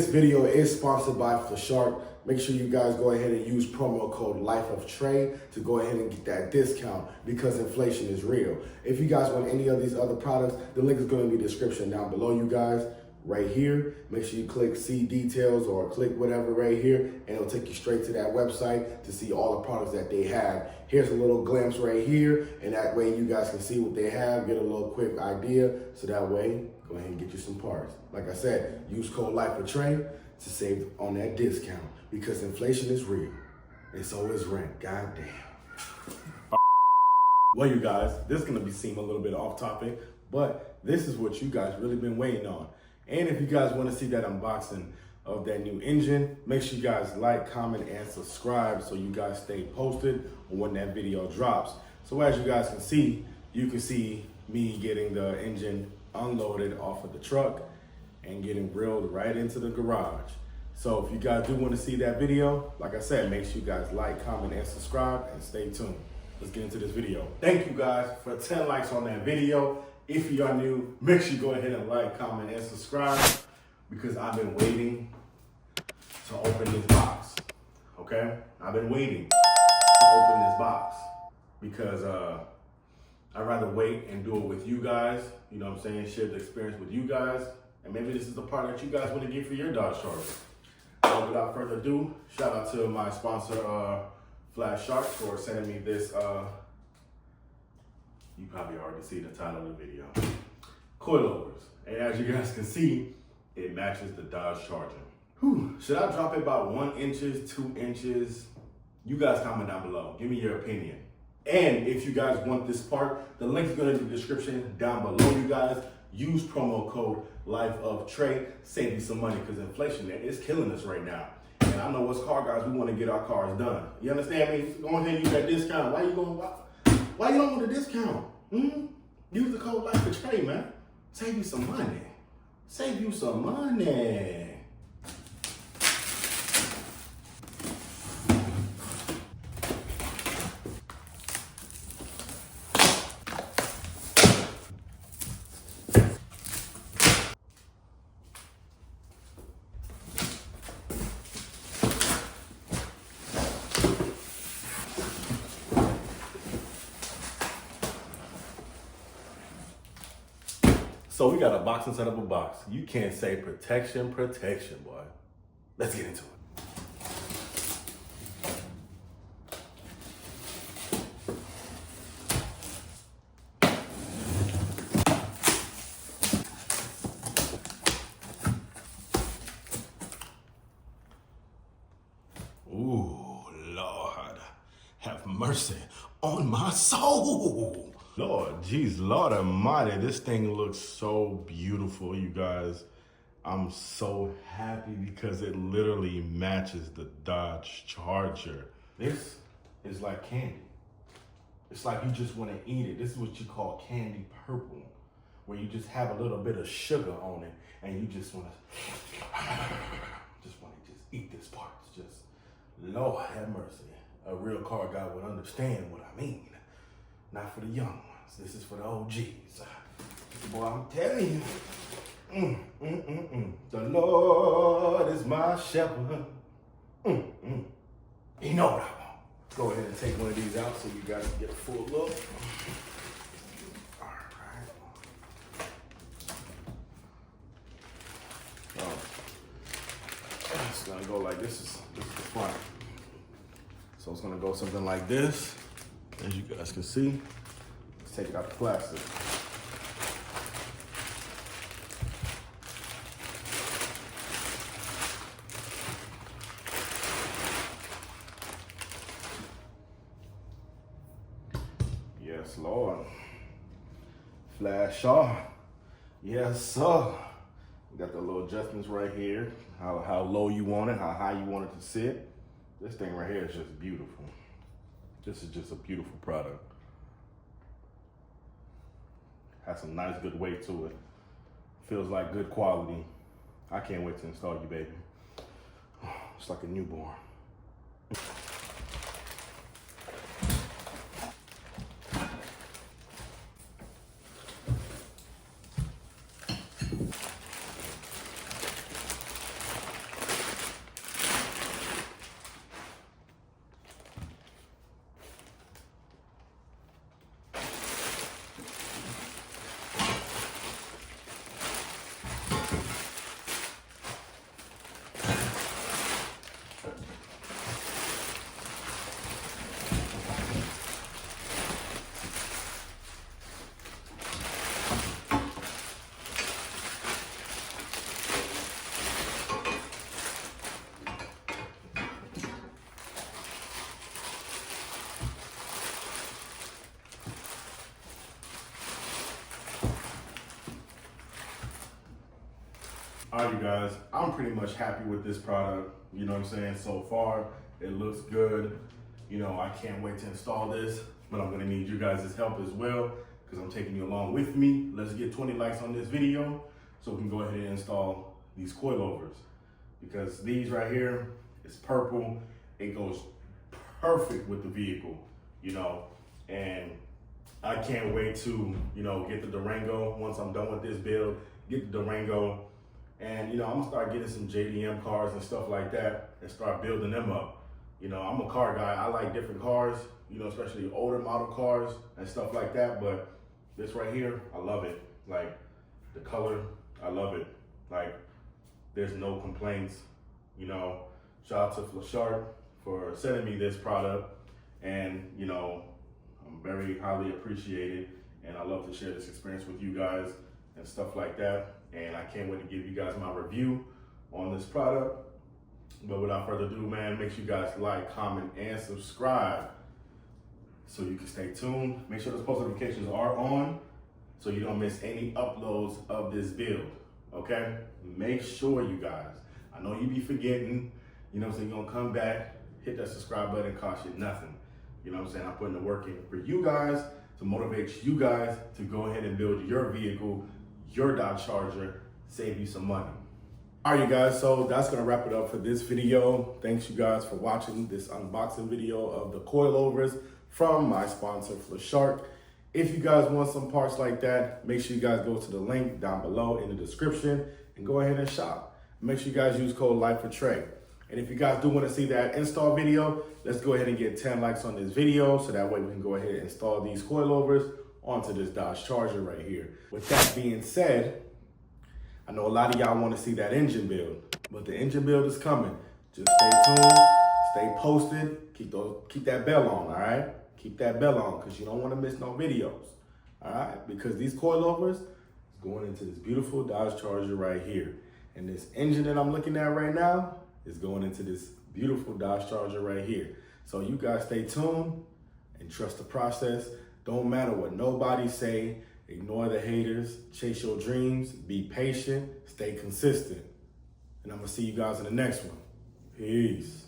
This video is sponsored by Flashark. Make sure you guys go ahead and use promo code LifeOfTrey to go ahead and get that discount because inflation is real. If you guys want any of these other products, the link is going to be in the description down below, you guys, right here. Make sure you click see details or click whatever right here, and it'll take you straight to that website to see all the products that they have. Here's a little glimpse right here, and that way you guys can see what they have, get a little quick idea, so that way, go ahead and get you some parts. Like I said, use code LifeOfTrey to save on that discount because inflation is real, and so is rent. God damn. Well, you guys, this is gonna seem a little bit off topic, but this is what you guys really been waiting on. And if you guys want to see that unboxing of that new engine, make sure you guys like, comment, and subscribe so you guys stay posted on when that video drops. So as you guys can see, you can see me getting the engine unloaded off of the truck and getting drilled right into the garage. So if you guys do want to see that video, like I said, make sure you guys like, comment, and subscribe, and stay tuned. Let's get into this video. Thank you guys for 10 likes on that video. If you are new, make sure you go ahead and like, comment, and subscribe because I've been waiting to open this box, okay? I've been waiting to open this box because I'd rather wait and do it with you guys, you know what I'm saying, share the experience with you guys, and maybe this is the part that you guys want to get for your Dodge Charger. So without further ado, shout out to my sponsor, Flashark, for sending me this, you probably already see the title of the video, coilovers. And as you guys can see, it matches the Dodge Charger. Whew. Should I drop it about 1 inch, 2 inches? You guys comment down below. Give me your opinion. And if you guys want this part, the link is going to be in the description down below, you guys. Use promo code LifeOfTrey. Save you some money because inflation is killing us right now. And I know us car guys, we want to get our cars done. You understand me? Go ahead and use that discount. Why you don't want a discount? Use the code LifeOfTrey, man. Save you some money. Save you some money. So we got a box inside of a box. You can't say protection, boy. Let's get into it. Ooh, Lord, have mercy on my soul. Lord, geez, Lord Almighty, this thing looks so beautiful, you guys. I'm so happy because it literally matches the Dodge Charger. This is like candy. It's like you just want to eat it. This is what you call candy purple, where you just have a little bit of sugar on it, and you just want to eat this part. It's just, Lord have mercy. A real car guy would understand what I mean. Not for the young ones. This is for the OGs. Boy, I'm telling you. The Lord is my shepherd. You know what I want. Go ahead and take one of these out so you guys can get a full look. All right. It's gonna go like this. Is the front. So it's gonna go something like this. As you guys can see, let's take out the plastic. Yes, Lord. Flashark. Yes, sir. We got the little adjustments right here. How low you want it, how high you want it to sit. This thing right here is just beautiful. This is just a beautiful product. Has some nice, good weight to it. Feels like good quality. I can't wait to install you, baby. It's like a newborn. All right, you guys, I'm pretty much happy with this product. You know what I'm saying? So far, it looks good. You know, I can't wait to install this, but I'm gonna need you guys' help as well because I'm taking you along with me. Let's get 20 likes on this video so we can go ahead and install these coilovers, because these right here is purple. It goes perfect with the vehicle, you know, and I can't wait to, you know, get the Durango. Once I'm done with this build, get the Durango, and, you know, I'm gonna start getting some JDM cars and stuff like that and start building them up. You know, I'm a car guy. I like different cars, you know, especially older model cars and stuff like that. But this right here, I love it. Like the color, I love it. Like there's no complaints, you know. Shout out to Flashark for sending me this product, and, you know, I'm very highly appreciated, and I love to share this experience with you guys and stuff like that. And I can't wait to give you guys my review on this product. But without further ado, man, make sure you guys like, comment, and subscribe so you can stay tuned. Make sure those post notifications are on so you don't miss any uploads of this build, okay? Make sure, you guys. I know you be forgetting, you know what I'm saying? You're gonna come back, hit that subscribe button, cost you nothing. You know what I'm saying? I'm putting the work in for you guys to motivate you guys to go ahead and build your vehicle, your Dodge Charger, save you some money. All right, you guys, so that's gonna wrap it up for this video. Thanks, you guys, for watching this unboxing video of the coilovers from my sponsor, Flashark. If you guys want some parts like that, make sure you guys go to the link down below in the description and go ahead and shop. Make sure you guys use code LIFEFORTREY. And if you guys do want to see that install video, let's go ahead and get 10 likes on this video so that way we can go ahead and install these coilovers onto this Dodge Charger right here. With that being said, I know a lot of y'all want to see that engine build, but the engine build is coming. Just stay tuned, stay posted, keep that bell on, all right? Keep that bell on, because you don't want to miss no videos, all right? Because these coilovers is going into this beautiful Dodge Charger right here. And this engine that I'm looking at right now is going into this beautiful Dodge Charger right here. So you guys stay tuned and trust the process. Don't matter what nobody say. Ignore the haters, chase your dreams, be patient, stay consistent. And I'm gonna see you guys in the next one. Peace.